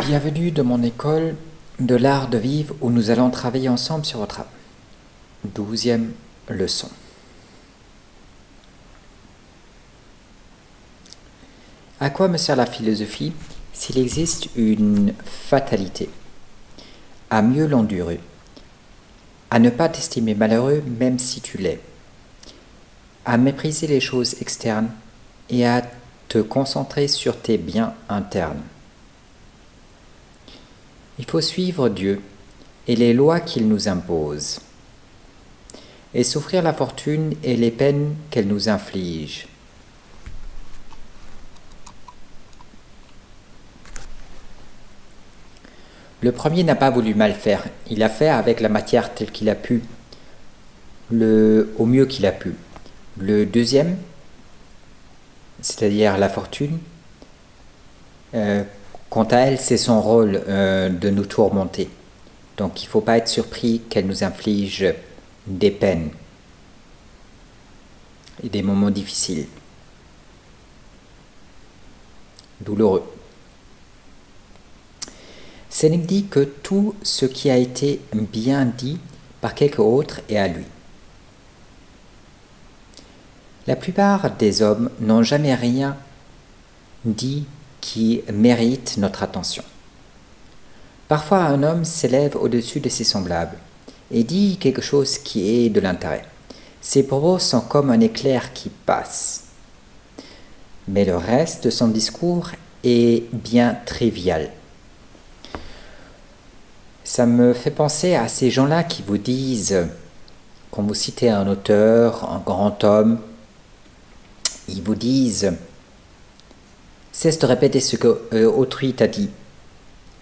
Bienvenue dans mon école de l'art de vivre où nous allons travailler ensemble sur votre âme. 12e leçon. À quoi me sert la philosophie s'il existe une fatalité? À mieux l'endurer, à ne pas t'estimer malheureux même si tu l'es, à mépriser les choses externes et à te concentrer sur tes biens internes. Il faut suivre Dieu et les lois qu'il nous impose, et souffrir la fortune et les peines qu'elle nous inflige. Le premier n'a pas voulu mal faire, il a fait avec la matière telle qu'il a pu, au mieux qu'il a pu. Le deuxième, c'est-à-dire la fortune, quant à elle, c'est son rôle de nous tourmenter. Donc il ne faut pas être surpris qu'elle nous inflige des peines et des moments difficiles, douloureux. Sénèque dit que tout ce qui a été bien dit par quelque autre est à lui. La plupart des hommes n'ont jamais rien dit qui mérite notre attention. Parfois, un homme s'élève au-dessus de ses semblables et dit quelque chose qui est de l'intérêt. Ses propos sont comme un éclair qui passe. Mais le reste de son discours est bien trivial. Ça me fait penser à ces gens-là qui vous disent, quand vous citez un auteur, un grand homme, ils vous disent « Cesse de répéter ce que autrui t'a dit,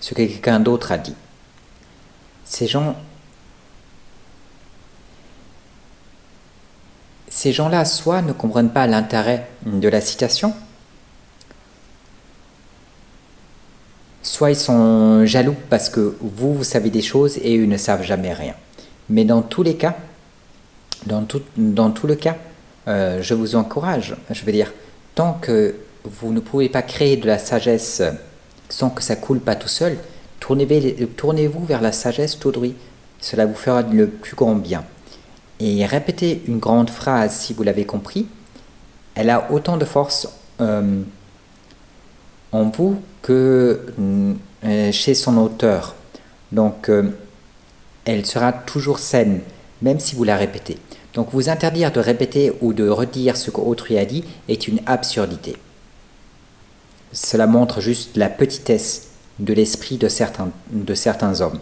ce que quelqu'un d'autre a dit. » Ces gens-là, soit ne comprennent pas l'intérêt de la citation, soit ils sont jaloux parce que vous savez des choses et eux ne savent jamais rien. Mais dans tous les cas, dans tout le cas, je vous encourage, je veux dire, tant que vous ne pouvez pas créer de la sagesse sans que ça coule pas tout seul, tournez-vous vers la sagesse d'autrui. Cela vous fera le plus grand bien. Et répétez une grande phrase si vous l'avez compris. Elle a autant de force en vous que chez son auteur. Donc, elle sera toujours saine, même si vous la répétez. Donc, vous interdire de répéter ou de redire ce qu'autrui a dit est une absurdité. Cela montre juste la petitesse de l'esprit de certains hommes.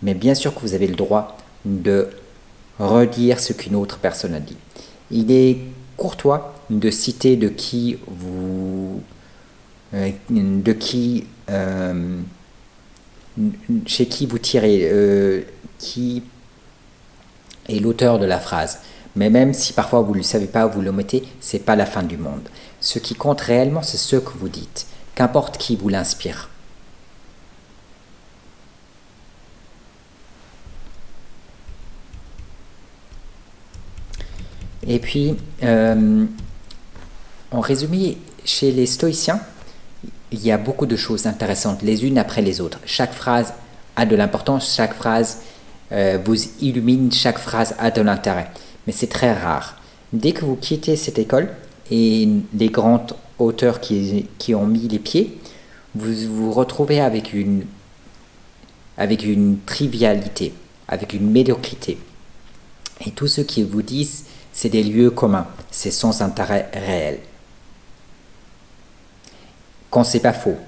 Mais bien sûr que vous avez le droit de redire ce qu'une autre personne a dit. Il est courtois de citer chez qui vous tirez, qui est l'auteur de la phrase. Mais même si parfois vous ne le savez pas, vous l'omettez, ce n'est pas la fin du monde. Ce qui compte réellement, c'est ce que vous dites, qu'importe qui vous l'inspire. Et puis, en résumé, chez les stoïciens, il y a beaucoup de choses intéressantes, les unes après les autres. Chaque phrase a de l'importance, chaque phrase vous illumine, chaque phrase a de l'intérêt. Mais c'est très rare. Dès que vous quittez cette école, et les grands auteurs qui ont mis les pieds, vous vous retrouvez avec une trivialité, avec une médiocrité. Et tous ceux qui vous disent, c'est des lieux communs, c'est sans intérêt réel. Quand c'est pas faux.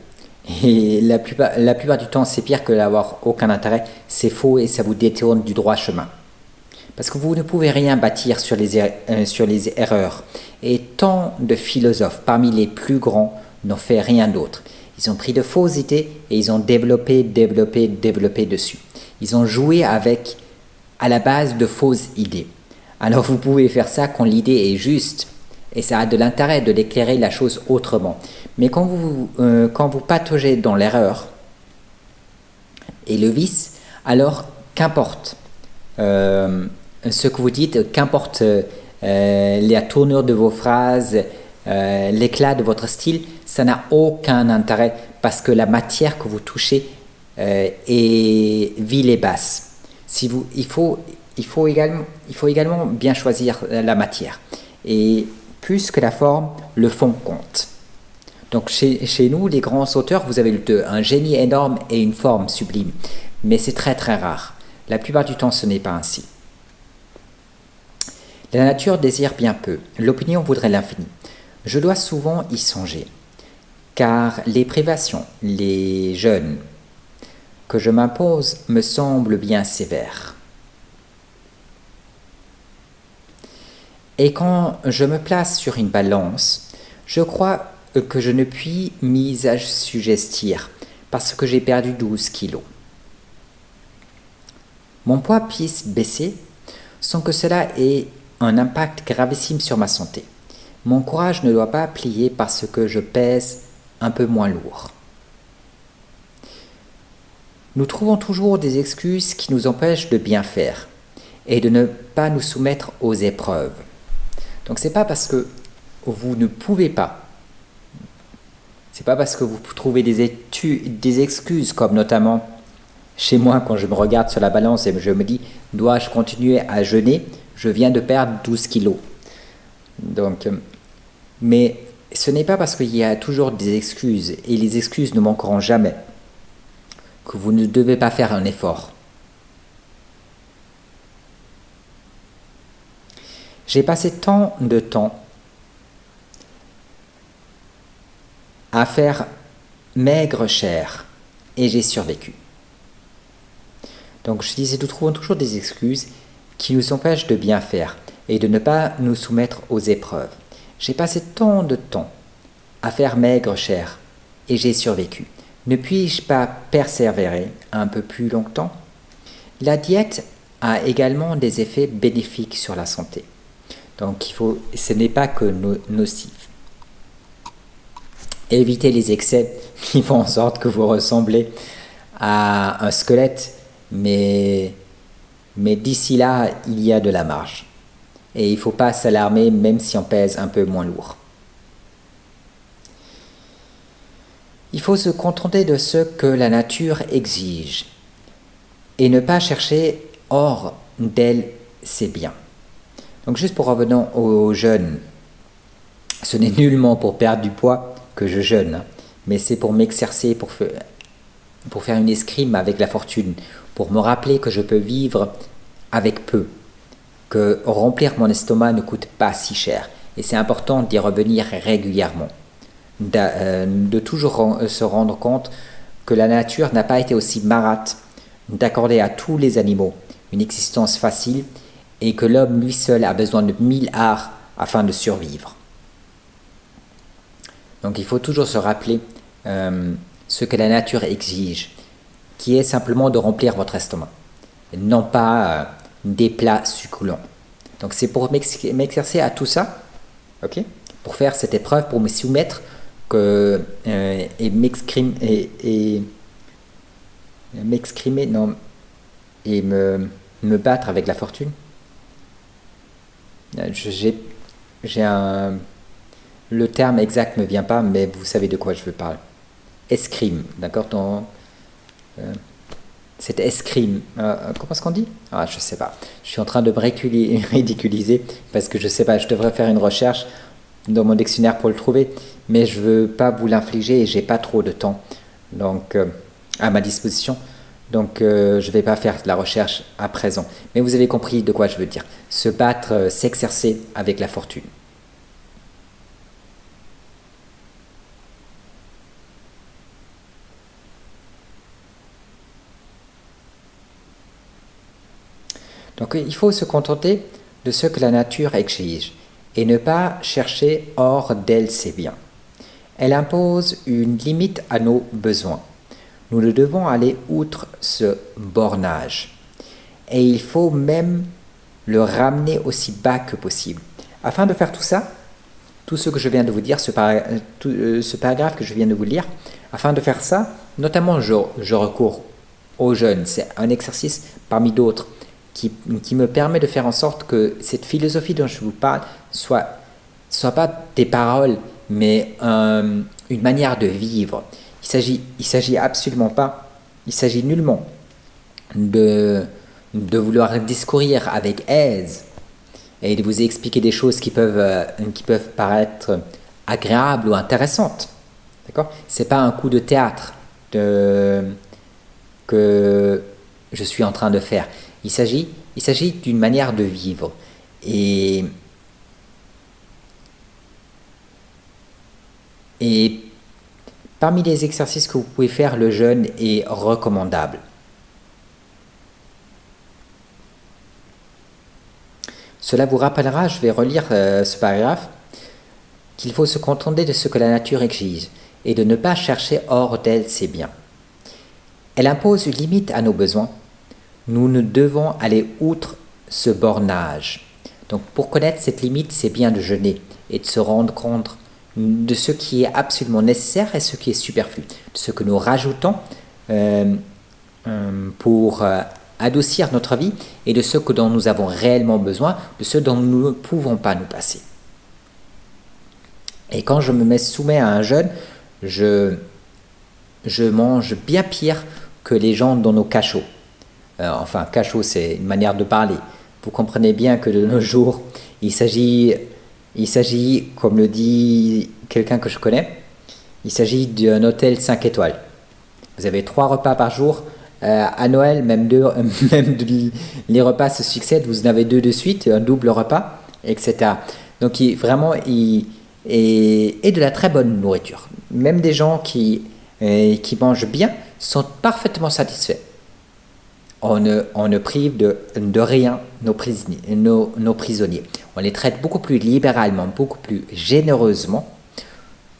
Et la plupart du temps, c'est pire que d'avoir aucun intérêt, c'est faux et ça vous détourne du droit chemin. Parce que vous ne pouvez rien bâtir sur les erreurs. Et tant de philosophes, parmi les plus grands, n'ont fait rien d'autre. Ils ont pris de fausses idées et ils ont développé dessus. Ils ont joué à la base de fausses idées. Alors vous pouvez faire ça quand l'idée est juste et ça a de l'intérêt de d'éclairer la chose autrement. Mais quand vous pataugez dans l'erreur et le vice, alors qu'importe ce que vous dites, qu'importe la tournure de vos phrases, l'éclat de votre style, ça n'a aucun intérêt parce que la matière que vous touchez est vile et basse. Il faut également bien choisir la matière. Et plus que la forme, le fond compte. Donc chez nous, les grands auteurs, vous avez un génie énorme et une forme sublime. Mais c'est très très rare. La plupart du temps, ce n'est pas ainsi. La nature désire bien peu, l'opinion voudrait l'infini. Je dois souvent y songer, car les privations, les jeûnes que je m'impose me semblent bien sévères. Et quand je me place sur une balance, je crois que je ne puis m'y assujettir, parce que j'ai perdu 12 kilos. Mon poids puisse baisser sans que cela ait un impact gravissime sur ma santé. Mon courage ne doit pas plier parce que je pèse un peu moins lourd. Nous trouvons toujours des excuses qui nous empêchent de bien faire et de ne pas nous soumettre aux épreuves. Donc c'est pas parce que vous ne pouvez pas, c'est pas parce que vous trouvez des excuses, comme notamment chez moi quand je me regarde sur la balance et je me dis dois-je continuer à jeûner, je viens de perdre 12 kilos. Donc, mais ce n'est pas parce qu'il y a toujours des excuses, et les excuses ne manqueront jamais, que vous ne devez pas faire un effort. J'ai passé tant de temps à faire maigre chair et j'ai survécu. Donc je disais, nous trouvons toujours des excuses qui nous empêchent de bien faire et de ne pas nous soumettre aux épreuves. J'ai passé tant de temps à faire maigre chair et j'ai survécu. Ne puis-je pas persévérer un peu plus longtemps? La diète a également des effets bénéfiques sur la santé. Donc ce n'est pas que nocif. Évitez les excès qui font en sorte que vous ressemblez à un squelette, mais d'ici là, il y a de la marge. Et il ne faut pas s'alarmer même si on pèse un peu moins lourd. Il faut se contenter de ce que la nature exige et ne pas chercher hors d'elle ses biens. Donc juste pour revenir au jeûne, ce n'est nullement pour perdre du poids que je jeûne, mais c'est pour m'exercer, pour faire une escrime avec la fortune, pour me rappeler que je peux vivre avec peu, que remplir mon estomac ne coûte pas si cher. Et c'est important d'y revenir régulièrement, de toujours se rendre compte que la nature n'a pas été aussi marate d'accorder à tous les animaux une existence facile et que l'homme lui seul a besoin de 1000 arts afin de survivre. Donc il faut toujours se rappeler ce que la nature exige, qui est simplement de remplir votre estomac, non pas des plats succulents. Donc c'est pour m'exercer à tout ça, ok, pour faire cette épreuve, pour me soumettre et m'exprimer, non, et me battre avec la fortune. Le terme exact ne me vient pas, mais vous savez de quoi je veux parler. Escrime, d'accord, cette escrime, comment est-ce qu'on dit? Je sais pas. Je suis en train de me ridiculiser parce que je sais pas, je devrais faire une recherche dans mon dictionnaire pour le trouver, mais je veux pas vous l'infliger et j'ai pas trop de temps donc à ma disposition. Donc je vais pas faire de la recherche à présent. Mais vous avez compris de quoi je veux dire. Se battre, s'exercer avec la fortune. Donc il faut se contenter de ce que la nature exige et ne pas chercher hors d'elle ses biens. Elle impose une limite à nos besoins. Nous ne devons aller outre ce bornage. Et il faut même le ramener aussi bas que possible. Afin de faire tout ça, tout ce que je viens de vous dire, ce paragraphe que je viens de vous lire, afin de faire ça, notamment je recours au jeûne. C'est un exercice parmi d'autres qui me permet de faire en sorte que cette philosophie dont je vous parle soit pas des paroles, mais une manière de vivre. Il s'agit absolument pas, il s'agit nullement de vouloir discourir avec aise et de vous expliquer des choses qui peuvent paraître agréables ou intéressantes. D'accord? C'est pas un coup de théâtre que je suis en train de faire. Il s'agit d'une manière de vivre. Et parmi les exercices que vous pouvez faire, le jeûne est recommandable. Cela vous rappellera, je vais relire ce paragraphe, qu'il faut se contenter de ce que la nature exige et de ne pas chercher hors d'elle ses biens. Elle impose une limite à nos besoins. Nous ne devons aller outre ce bornage. Donc pour connaître cette limite, c'est bien de jeûner et de se rendre compte de ce qui est absolument nécessaire et ce qui est superflu, de ce que nous rajoutons pour adoucir notre vie et de ce dont nous avons réellement besoin, de ce dont nous ne pouvons pas nous passer. Et quand je me soumets à un jeûne, je mange bien pire que les gens dans nos cachots. Enfin, cachot, c'est une manière de parler. Vous comprenez bien que de nos jours, il s'agit, comme le dit quelqu'un que je connais, il s'agit d'un hôtel 5 étoiles. Vous avez 3 repas par jour. À Noël, même les repas se succèdent, vous en avez 2 de suite, un double repas, etc. Donc et de la très bonne nourriture. Même des gens qui mangent bien sont parfaitement satisfaits. On ne prive de rien nos prisonniers. On les traite beaucoup plus libéralement, beaucoup plus généreusement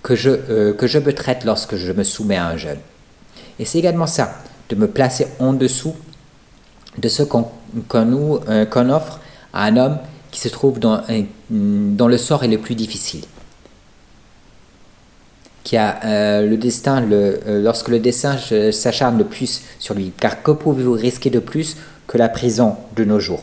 que je me traite lorsque je me soumets à un jeûne. Et c'est également ça, de me placer en dessous de ce qu'on offre à un homme qui se trouve dans le sort est le plus difficile. Qui a le destin, lorsque le destin s'acharne le plus sur lui. Car que pouvez-vous risquer de plus que la prison de nos jours?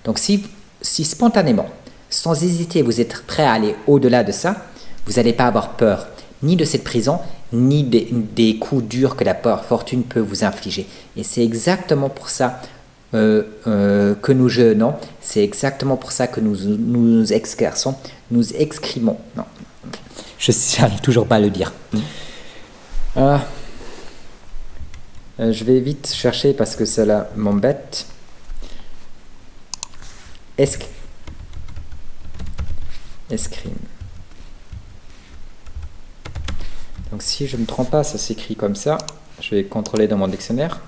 Donc si spontanément, sans hésiter, vous êtes prêt à aller au-delà de ça, vous n'allez pas avoir peur ni de cette prison, ni des coups durs que la fortune peut vous infliger. Et c'est exactement pour ça que nous jeûnons, c'est exactement pour ça que nous exerçons, nous excrimons. Non. Je n'arrive toujours pas à le dire. Je vais vite chercher parce que cela m'embête. Escrime. Donc si je ne me trompe pas, ça s'écrit comme ça. Je vais contrôler dans mon dictionnaire.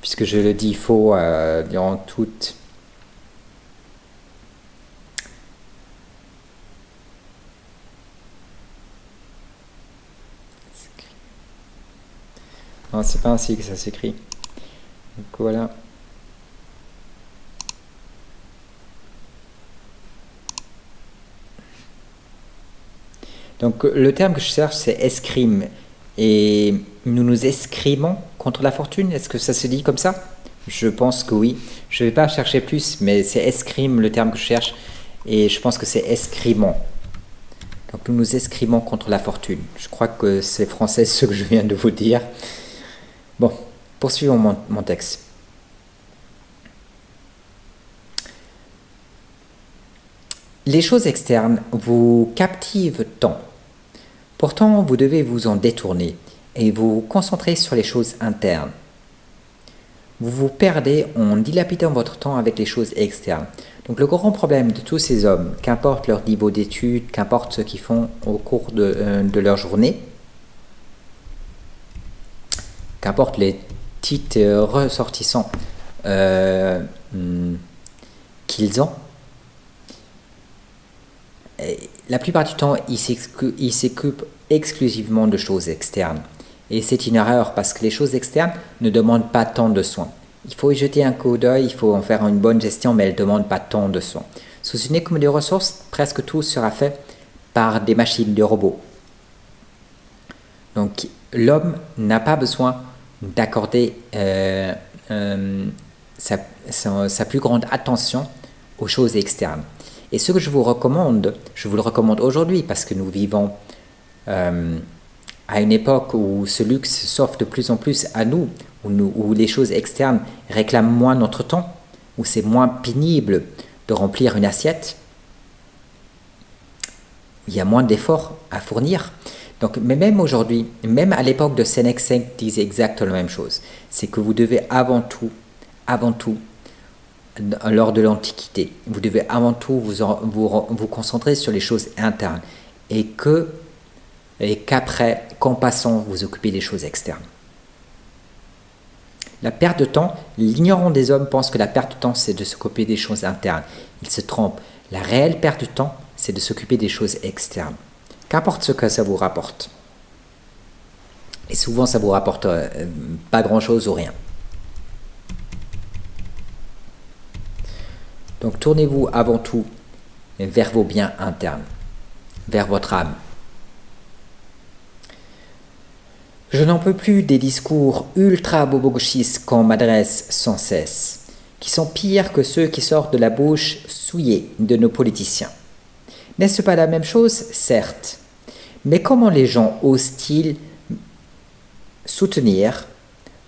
Puisque je le dis faux durant toute... Non, c'est pas ainsi que ça s'écrit. Donc voilà. Donc le terme que je cherche, c'est escrime. Et nous nous escrimons contre la fortune. Est-ce que ça se dit comme ça? Je pense que oui. Je ne vais pas chercher plus, mais c'est escrime le terme que je cherche. Et je pense que c'est escrimons. Donc nous nous escrimons contre la fortune. Je crois que c'est français ce que je viens de vous dire. Bon, poursuivons mon texte. Les choses externes vous captivent tant. Pourtant, vous devez vous en détourner et vous concentrer sur les choses internes. Vous vous perdez en dilapidant votre temps avec les choses externes. Donc le grand problème de tous ces hommes, qu'importe leur niveau d'études, qu'importe ce qu'ils font au cours de leur journée, qu'importe les titres ressortissants qu'ils ont, la plupart du temps, ils s'occupent exclusivement de choses externes. Et c'est une erreur parce que les choses externes ne demandent pas tant de soins. Il faut y jeter un coup d'œil, il faut en faire une bonne gestion, mais elles ne demandent pas tant de soins. Sous une économie de ressources, presque tout sera fait par des machines, des robots. Donc l'homme n'a pas besoin d'accorder sa plus grande attention aux choses externes. Et ce que je vous le recommande aujourd'hui parce que nous vivons à une époque où ce luxe s'offre de plus en plus à nous, où les choses externes réclament moins notre temps, où c'est moins pénible de remplir une assiette, il y a moins d'efforts à fournir. Donc, mais même aujourd'hui, même à l'époque de Sénèque, Sénèque disait exactement la même chose. C'est que vous devez avant tout, lors de l'Antiquité, vous devez avant tout vous concentrer sur les choses internes et qu'après, qu'en passant, vous occupez des choses externes. La perte de temps, l'ignorant des hommes pense que la perte de temps, c'est de s'occuper des choses internes. Il se trompe. La réelle perte de temps, c'est de s'occuper des choses externes. Qu'importe ce que ça vous rapporte. Et souvent, ça vous rapporte pas grand-chose ou rien. Donc, tournez-vous avant tout vers vos biens internes, vers votre âme. Je n'en peux plus des discours ultra-bobogauchistes qu'on m'adresse sans cesse, qui sont pires que ceux qui sortent de la bouche souillée de nos politiciens. N'est-ce pas la même chose? Certes. Mais comment les gens osent-ils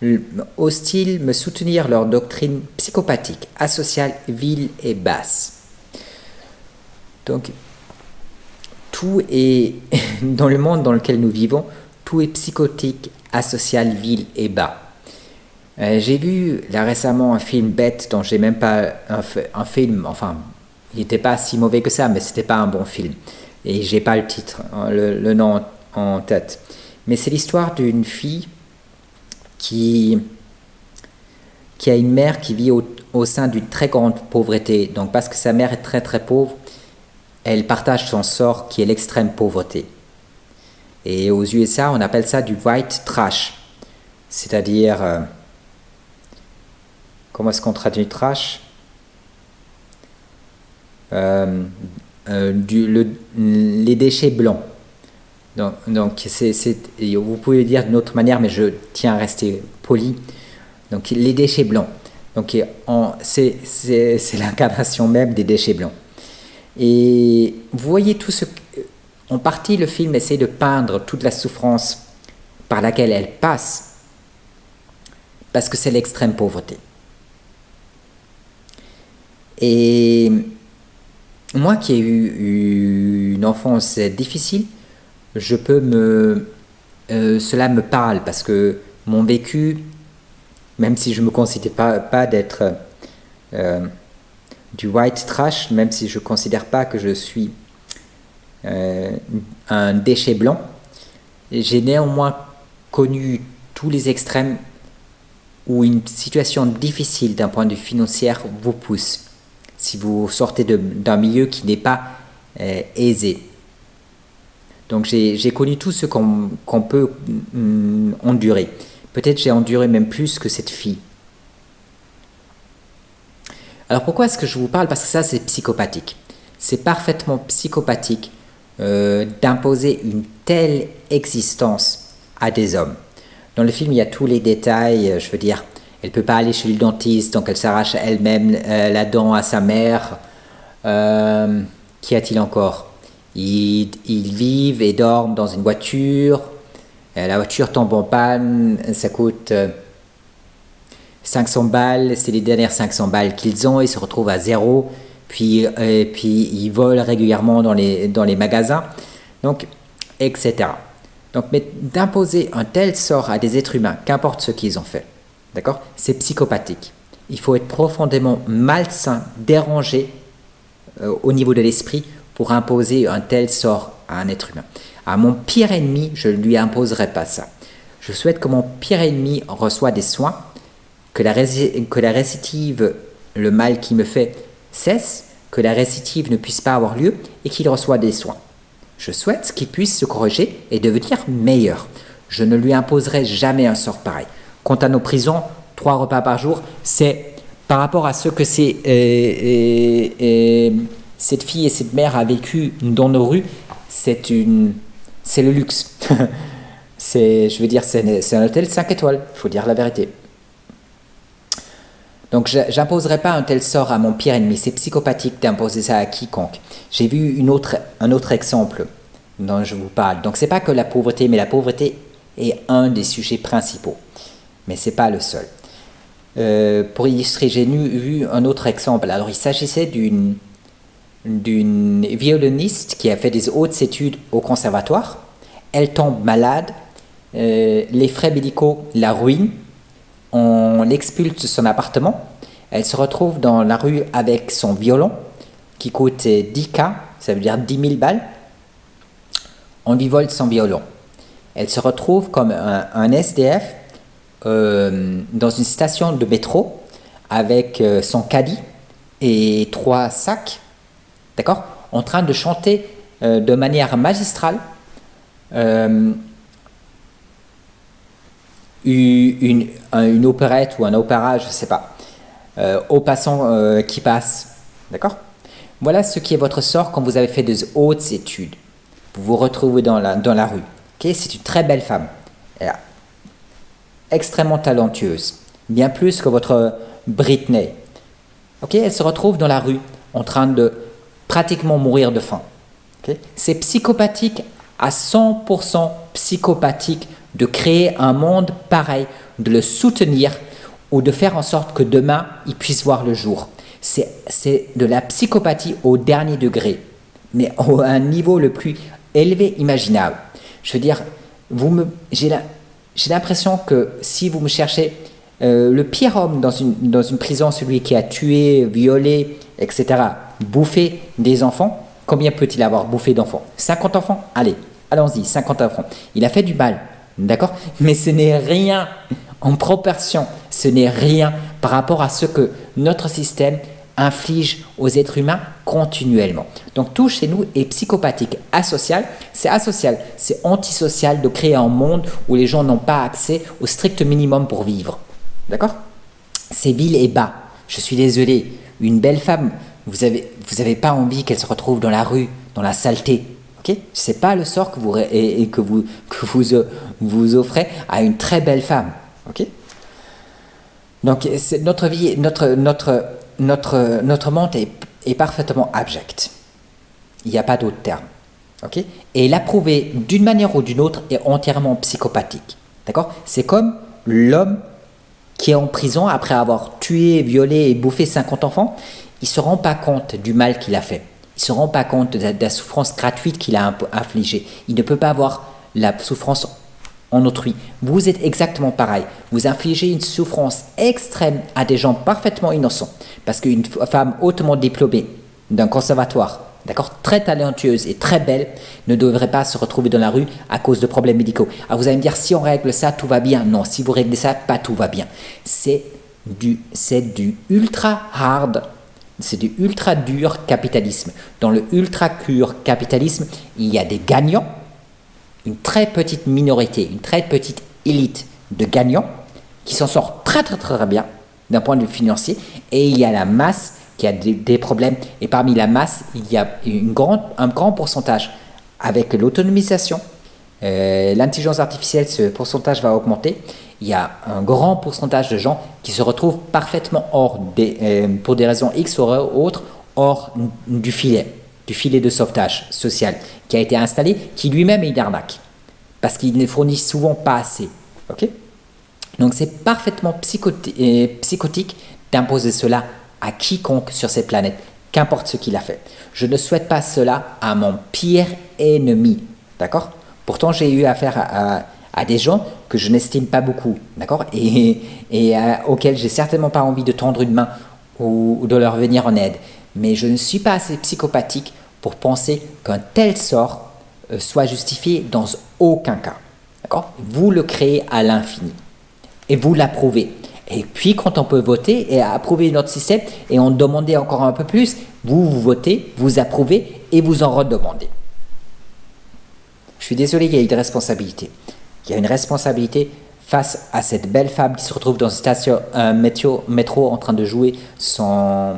me soutenir leur doctrine psychopathique, asociale, vile et basse? Donc, tout est, dans le monde dans lequel nous vivons, tout est psychotique, asocial, vil et bas. J'ai vu là récemment un film bête dont j'ai même pas un film, enfin, il n'était pas si mauvais que ça, mais c'était pas un bon film. Et j'ai pas le titre, le nom en tête. Mais c'est l'histoire d'une fille qui a une mère qui vit au sein d'une très grande pauvreté. Donc parce que sa mère est très très pauvre, elle partage son sort qui est l'extrême pauvreté. Et aux USA, on appelle ça du white trash. C'est-à-dire, comment est-ce qu'on traduit trash? Les déchets blancs. Donc vous pouvez le dire d'une autre manière, mais je tiens à rester poli. Donc les déchets blancs. Donc c'est l'incarnation même des déchets blancs. Et vous voyez tout ce... En partie, le film essaie de peindre toute la souffrance par laquelle elle passe, parce que c'est l'extrême pauvreté. Et moi qui ai eu une enfance difficile, cela me parle, parce que mon vécu, même si je ne me considère pas d'être du white trash, même si je ne considère pas que je suis un déchet blanc, j'ai néanmoins connu tous les extrêmes où une situation difficile d'un point de vue financier vous pousse, si vous sortez d'un milieu qui n'est pas aisé. Donc j'ai connu tout ce qu'on peut endurer. Peut-être j'ai enduré même plus que cette fille. Alors pourquoi est-ce que je vous parle? Parce que ça c'est psychopathique. C'est parfaitement psychopathique d'imposer une telle existence à des hommes. Dans le film, il y a tous les détails, je veux dire, elle ne peut pas aller chez le dentiste, donc elle s'arrache elle-même la dent à sa mère. Qu'y a-t-il encore? Ils vivent et dorment dans une voiture, la voiture tombe en panne, ça coûte 500 balles, c'est les dernières 500 balles qu'ils ont, ils se retrouvent à zéro. Puis ils volent régulièrement dans les magasins, donc, etc. Donc, mais d'imposer un tel sort à des êtres humains, qu'importe ce qu'ils ont fait, d'accord, c'est psychopathique. Il faut être profondément malsain, dérangé au niveau de l'esprit pour imposer un tel sort à un être humain. À mon pire ennemi, je ne lui imposerai pas ça. Je souhaite que mon pire ennemi reçoive des soins, que la récidive, le mal qu'il me fait, cesse, que la récidive ne puisse pas avoir lieu et qu'il reçoive des soins. Je souhaite qu'il puisse se corriger et devenir meilleur. Je ne lui imposerai jamais un sort pareil. Quant à nos prisons, 3 repas par jour, c'est par rapport à ce que cette fille et cette mère a vécu dans nos rues, c'est le luxe. Je veux dire, c'est un hôtel 5 étoiles, il faut dire la vérité. Donc, je n'imposerai pas un tel sort à mon pire ennemi. C'est psychopathique d'imposer ça à quiconque. J'ai vu un autre exemple dont je vous parle. Donc, ce n'est pas que la pauvreté, mais la pauvreté est un des sujets principaux. Mais ce n'est pas le seul. Pour illustrer, j'ai vu un autre exemple. Alors, il s'agissait d'une violoniste qui a fait des hautes études au conservatoire. Elle tombe malade, les frais médicaux la ruinent, on l'expulse de son appartement, elle se retrouve dans la rue avec son violon qui coûte 10K, ça veut dire 10 000 balles. On lui vole son violon. Elle se retrouve comme un SDF dans une station de métro avec son caddie et 3 sacs, d'accord, en train de chanter de manière magistrale une opérette ou un opéra, je ne sais pas, aux passants qui passent, d'accord. Voilà ce qui est votre sort quand vous avez fait des hautes études. Vous vous retrouvez dans la rue. Okay, c'est une très belle femme, extrêmement talentueuse, bien plus que votre Britney. Okay, elle se retrouve dans la rue en train de pratiquement mourir de faim. Okay, c'est psychopathique, à 100% psychopathique, de créer un monde pareil, de le soutenir ou de faire en sorte que demain, il puisse voir le jour. C'est de la psychopathie au dernier degré, mais à un niveau le plus élevé imaginable. Je veux dire, j'ai l'impression que si vous me cherchez le pire homme dans une prison, celui qui a tué, violé, etc., bouffé des enfants, combien peut-il avoir bouffé d'enfants? 50 enfants? Allons-y, 50 enfants. Il a fait du mal, d'accord? Mais ce n'est rien en proportion, ce n'est rien par rapport à ce que notre système inflige aux êtres humains continuellement. Donc tout chez nous est psychopathique, asocial, c'est antisocial de créer un monde où les gens n'ont pas accès au strict minimum pour vivre. D'accord? C'est vil et bas. Je suis désolé, une belle femme, vous avez pas envie qu'elle se retrouve dans la rue, dans la saleté. Okay? Ce n'est pas le sort que vous offrez à une très belle femme. Okay? Donc notre vie, notre monde est parfaitement abject. Il n'y a pas d'autre terme. Okay? Et l'approuver d'une manière ou d'une autre est entièrement psychopathique. D'accord? C'est comme l'homme qui est en prison après avoir tué, violé et bouffé 50 enfants. Il ne se rend pas compte du mal qu'il a fait. Il ne se rend pas compte de la souffrance gratuite qu'il a infligée. Il ne peut pas avoir la souffrance en autrui. Vous êtes exactement pareil. Vous infligez une souffrance extrême à des gens parfaitement innocents. Parce qu'une femme hautement diplômée d'un conservatoire, d'accord, très talentueuse et très belle, ne devrait pas se retrouver dans la rue à cause de problèmes médicaux. Alors vous allez me dire, si on règle ça, tout va bien. Non, si vous réglez ça, pas tout va bien. C'est du ultra hard, c'est du ultra dur capitalisme. Dans le ultra dur capitalisme, il y a des gagnants, une très petite minorité, une très petite élite de gagnants qui s'en sortent très très très bien d'un point de vue financier, et il y a la masse qui a des problèmes, et parmi la masse, il y a un grand pourcentage avec l'autonomisation, l'intelligence artificielle, ce pourcentage va augmenter. Il y a un grand pourcentage de gens qui se retrouvent parfaitement pour des raisons X ou autres, hors du filet de sauvetage social qui a été installé, qui lui-même est une arnaque, parce qu'il ne fournit souvent pas assez. Okay? Donc c'est parfaitement psychotique d'imposer cela à quiconque sur cette planète, qu'importe ce qu'il a fait. Je ne souhaite pas cela à mon pire ennemi, d'accord? Pourtant, j'ai eu affaire à des gens que je n'estime pas beaucoup, d'accord? Et auxquels j'ai certainement pas envie de tendre une main ou de leur venir en aide. Mais je ne suis pas assez psychopathique pour penser qu'un tel sort soit justifié dans aucun cas, d'accord? Vous le créez à l'infini et vous l'approuvez. Et puis, quand on peut voter et approuver notre système et en demander encore un peu plus, vous votez, vous approuvez et vous en redemandez. Je suis désolé, il y a une responsabilité. Il y a une responsabilité face à cette belle femme qui se retrouve dans une station métro en train de jouer en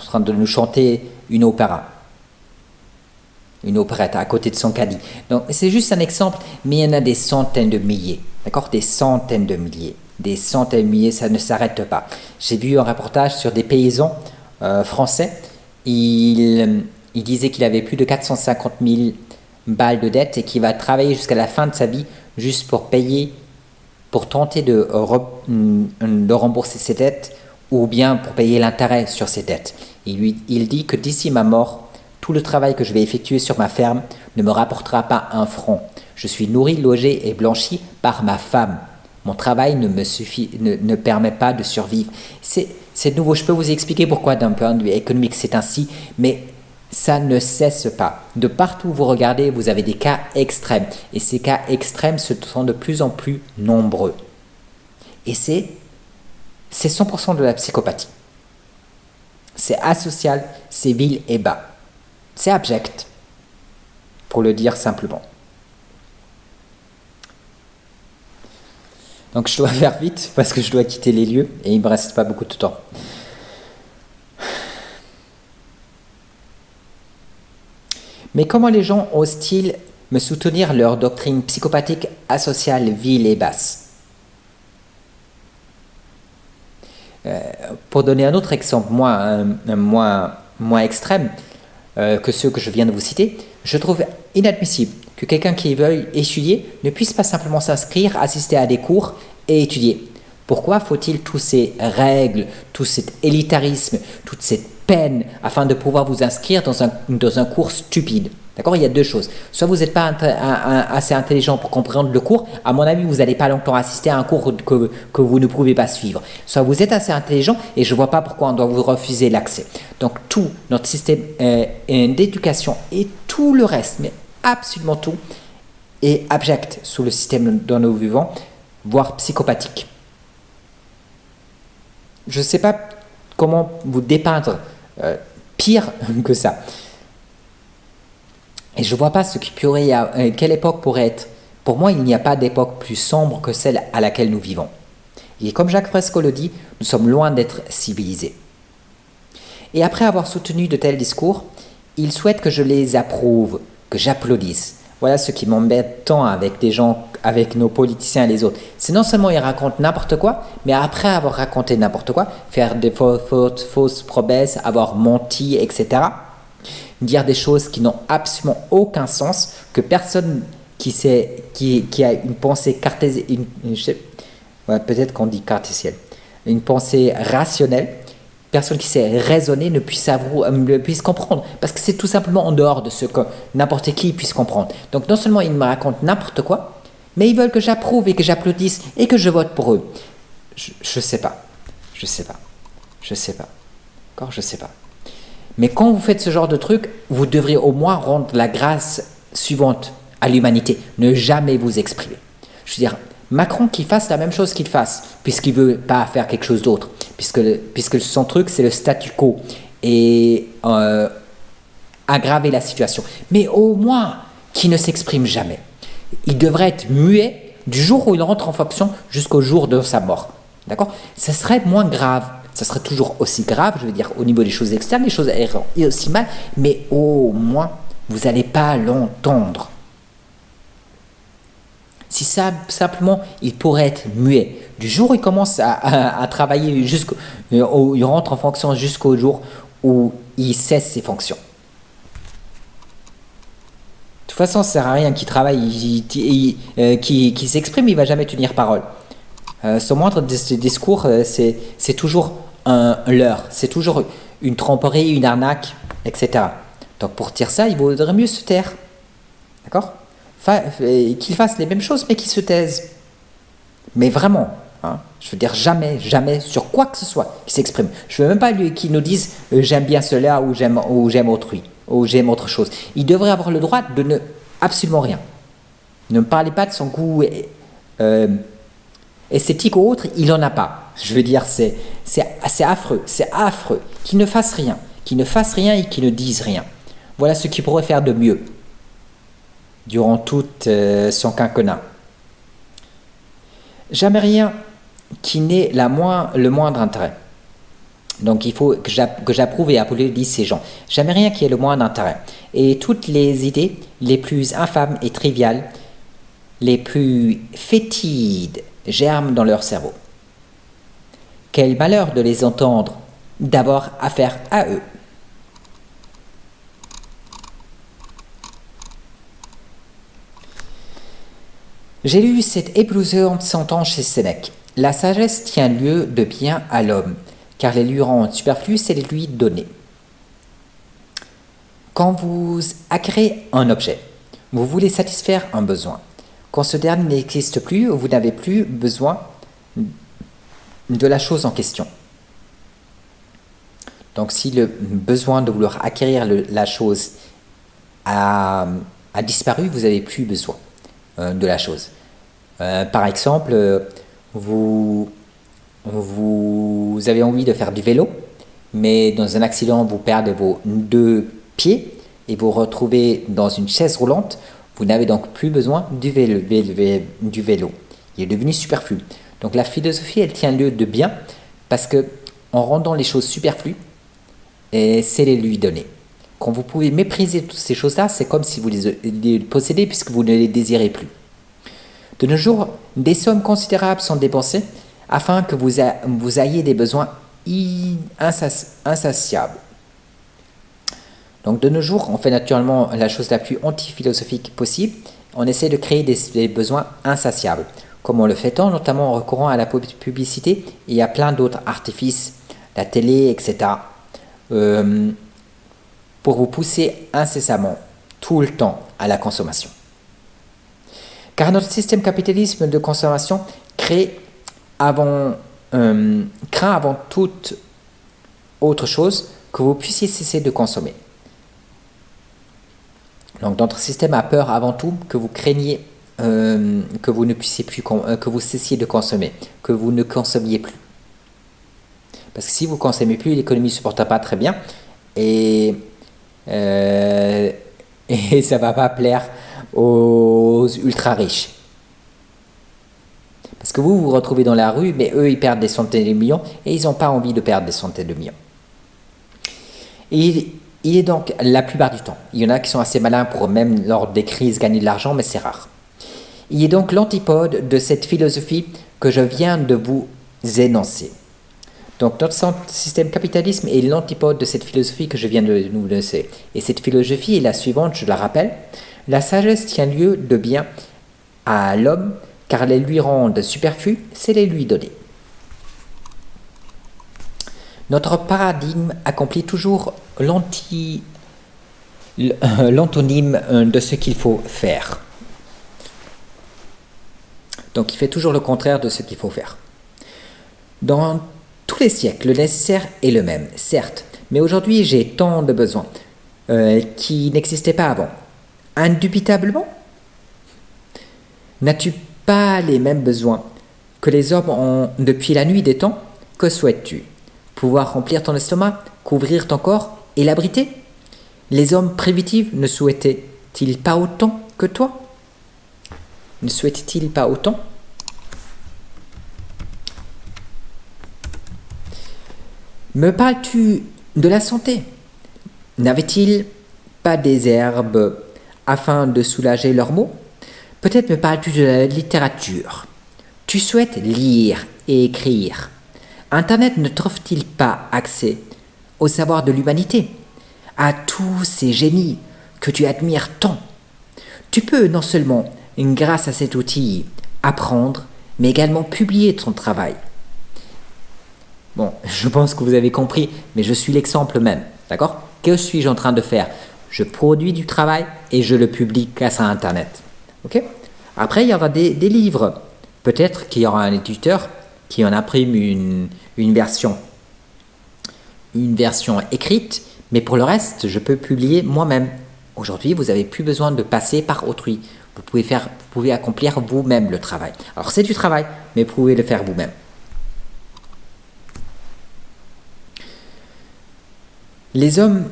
train de nous chanter une opérette à côté de son caddie. Donc c'est juste un exemple, mais il y en a des centaines de milliers, d'accord? Des centaines de milliers, ça ne s'arrête pas. J'ai vu un reportage sur des paysans français. il disait qu'il avait plus de 450 000 balles de dette et qu'il va travailler jusqu'à la fin de sa vie juste pour payer, pour tenter de rembourser ses dettes ou bien pour payer l'intérêt sur ses dettes. Il dit que d'ici ma mort, tout le travail que je vais effectuer sur ma ferme ne me rapportera pas un franc. Je suis nourri, logé et blanchi par ma femme. Mon travail ne permet pas de survivre. C'est nouveau, je peux vous expliquer pourquoi d'un point de vue économique c'est ainsi, mais ça ne cesse pas. De partout où vous regardez, vous avez des cas extrêmes. Et ces cas extrêmes sont de plus en plus nombreux. Et c'est 100% de la psychopathie. C'est asocial, c'est vil et bas. C'est abject, pour le dire simplement. Donc je dois faire vite parce que je dois quitter les lieux et il ne me reste pas beaucoup de temps. Mais comment les gens osent-ils me soutenir leur doctrine psychopathique, asociale, vile et basse? Pour donner un autre exemple moins extrême que ceux que je viens de vous citer, je trouve inadmissible que quelqu'un qui veuille étudier ne puisse pas simplement s'inscrire, assister à des cours et étudier. Pourquoi faut-il toutes ces règles, tout cet élitarisme, toute cette peine afin de pouvoir vous inscrire dans un cours stupide? D'accord? Il y a deux choses. Soit vous n'êtes pas assez intelligent pour comprendre le cours, à mon avis, vous n'allez pas longtemps assister à un cours que vous ne pouvez pas suivre. Soit vous êtes assez intelligent et je ne vois pas pourquoi on doit vous refuser l'accès. Donc tout notre système d'éducation et tout le reste, mais absolument tout, est abject sous le système dont nous vivons, voire psychopathique. Je ne sais pas comment vous dépeindre pire que ça. Et je ne vois pas quelle époque pourrait être. Pour moi, il n'y a pas d'époque plus sombre que celle à laquelle nous vivons. Et comme Jacques Fresco le dit, nous sommes loin d'être civilisés. Et après avoir soutenu de tels discours, il souhaite que je les approuve, que j'applaudisse. Voilà ce qui m'embête tant avec des gens, avec nos politiciens et les autres. C'est non seulement ils racontent n'importe quoi, mais après avoir raconté n'importe quoi, faire des fausses promesses, avoir menti, etc., dire des choses qui n'ont absolument aucun sens, que personne qui a une pensée cartésienne, peut-être qu'on dit cartésienne, une pensée rationnelle, personne qui sait raisonner ne puisse comprendre, parce que c'est tout simplement en dehors de ce que n'importe qui puisse comprendre. Donc non seulement ils me racontent n'importe quoi, mais ils veulent que j'approuve et que j'applaudisse et que je vote pour eux. Je sais pas. Encore, je sais pas. Mais quand vous faites ce genre de truc, vous devriez au moins rendre la grâce suivante à l'humanité. Ne jamais vous exprimer. Je veux dire, Macron qui fasse la même chose qu'il fasse, puisqu'il ne veut pas faire quelque chose d'autre, puisque son truc c'est le statu quo et aggraver la situation. Mais au moins qu'il ne s'exprime jamais. Il devrait être muet du jour où il rentre en fonction jusqu'au jour de sa mort. D'accord? Ce serait moins grave. Ça serait toujours aussi grave, je veux dire, au niveau des choses externes, les choses iront aussi mal, mais au moins, vous n'allez pas l'entendre. Si simplement, il pourrait être muet. Du jour où il commence à travailler, il rentre en fonction jusqu'au jour où il cesse ses fonctions. De toute façon, ça ne sert à rien qu'il travaille, qu'il s'exprime, il ne va jamais tenir parole. Son moindre discours, c'est toujours un leurre, c'est toujours une tromperie, une arnaque, etc. Donc pour dire ça, il vaudrait mieux se taire. D'accord? Qu'il fasse les mêmes choses, mais qu'il se taise. Mais vraiment, je veux dire jamais sur quoi que ce soit qu'il s'exprime. Je veux même pas qu'il nous dise j'aime bien cela ou j'aime autrui ou j'aime autre chose. Il devrait avoir le droit de ne absolument rien. Ne me parlez pas de son goût esthétique ou autre, il n'en a pas. Je veux dire, c'est affreux, qu'il ne fasse rien et qu'il ne dise rien. Voilà ce qu'il pourrait faire de mieux durant tout son quinquennat. Jamais rien qui n'ait le moindre intérêt. Donc il faut que j'approuve et applaudisse ces gens. Jamais rien qui ait le moindre intérêt. Et toutes les idées les plus infâmes et triviales, les plus fétides, germent dans leur cerveau. Quel malheur de les entendre, d'avoir affaire à eux. J'ai lu cette éblouissante sentence chez Sénèque. La sagesse tient lieu de bien à l'homme, car les lui rend superflus, c'est les lui donner. Quand vous acquérez un objet, vous voulez satisfaire un besoin. Quand ce dernier n'existe plus, vous n'avez plus besoin de la chose en question. Donc si le besoin de vouloir acquérir la chose a disparu, vous n'avez plus besoin de la chose. Par exemple, vous avez envie de faire du vélo, mais dans un accident, vous perdez vos 2 pieds et vous vous retrouvez dans une chaise roulante. Vous n'avez donc plus besoin du vélo. Il est devenu superflu. Donc la philosophie, elle tient lieu de bien parce que en rendant les choses superflues, et c'est les lui donner. Quand vous pouvez mépriser toutes ces choses-là, c'est comme si vous les possédez puisque vous ne les désirez plus. De nos jours, des sommes considérables sont dépensées afin que vous ayez des besoins insatiables. Donc de nos jours, on fait naturellement la chose la plus anti-philosophique possible. On essaie de créer des besoins insatiables. Comme on le fait tant, notamment en recourant à la publicité et à plein d'autres artifices, la télé, etc. Pour vous pousser incessamment, tout le temps, à la consommation. Car notre système capitalisme de consommation craint avant toute autre chose que vous puissiez cesser de consommer. Donc notre système a peur avant tout que vous craigniez que vous ne puissiez plus que vous cessiez de consommer, que vous ne consommiez plus. Parce que si vous ne consommez plus, l'économie ne se portera pas très bien et ça ne va pas plaire aux ultra riches. Parce que vous vous retrouvez dans la rue, mais eux ils perdent des centaines de millions et ils n'ont pas envie de perdre des centaines de millions. Et il est donc la plupart du temps, il y en a qui sont assez malins pour même lors des crises gagner de l'argent, mais c'est rare. Il est donc l'antipode de cette philosophie que je viens de vous énoncer. Donc notre système capitalisme est l'antipode de cette philosophie que je viens de nous laisser. Et cette philosophie est la suivante, je la rappelle. La sagesse tient lieu de bien à l'homme, car les lui rendent superflus, c'est les lui donner. Notre paradigme accomplit toujours l'antonyme de ce qu'il faut faire. Donc il fait toujours le contraire de ce qu'il faut faire. Dans tous les siècles, le nécessaire est le même, certes, mais aujourd'hui j'ai tant de besoins qui n'existaient pas avant. Indubitablement, n'as-tu pas les mêmes besoins que les hommes ont depuis la nuit des temps? Que souhaites-tu? Pouvoir remplir ton estomac, couvrir ton corps et l'abriter? Les hommes primitifs ne souhaitaient-ils pas autant que toi? Ne souhaitaient-ils pas autant? Me parles-tu de la santé? N'avaient-ils pas des herbes afin de soulager leurs maux? Peut-être me parles-tu de la littérature. Tu souhaites lire et écrire. Internet ne t'offre-t-il pas accès au savoir de l'humanité, à tous ces génies que tu admires tant? Tu peux non seulement, grâce à cet outil, apprendre, mais également publier ton travail. Bon, je pense que vous avez compris, mais je suis l'exemple même, d'accord? Que suis-je en train de faire? Je produis du travail et je le publie grâce à Internet. Ok? Après, il y aura des livres. Peut-être qu'il y aura un éditeur qui en imprime une version écrite, mais pour le reste, je peux publier moi-même. Aujourd'hui, vous n'avez plus besoin de passer par autrui. Vous pouvez accomplir vous-même le travail. Alors, c'est du travail, mais vous pouvez le faire vous-même. Les hommes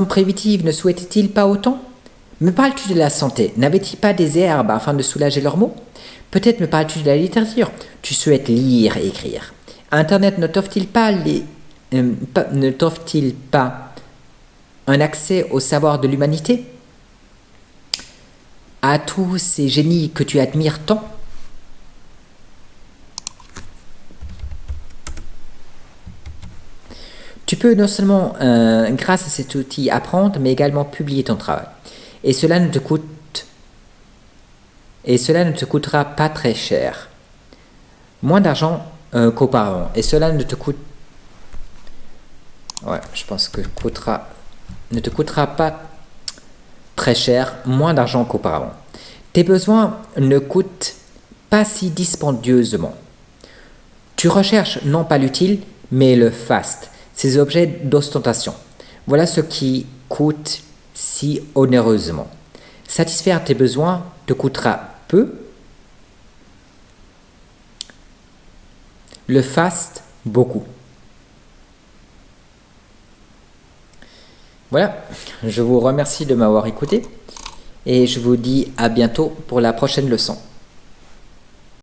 primitifs ne souhaitaient-ils pas autant? Me parles-tu de la santé? N'avaient-ils pas des herbes afin de soulager leurs maux? Peut-être me parles-tu de la littérature? Tu souhaites lire et écrire. Internet ne t'offre-t-il pas un accès au savoir de l'humanité? À tous ces génies que tu admires tant? Tu peux non seulement, grâce à cet outil, apprendre, mais également publier ton travail. Et cela ne te coûte et cela ne te coûtera pas très cher. Moins d'argent qu'auparavant, et cela ne te coûte... Ouais, je pense que ne te coûtera pas très cher, moins d'argent qu'auparavant. Tes besoins ne coûtent pas si dispendieusement. Tu recherches non pas l'utile, mais le faste, ces objets d'ostentation. Voilà ce qui coûte si onéreusement. Satisfaire tes besoins te coûtera peu. Le faste, beaucoup. Voilà, je vous remercie de m'avoir écouté et je vous dis à bientôt pour la prochaine leçon.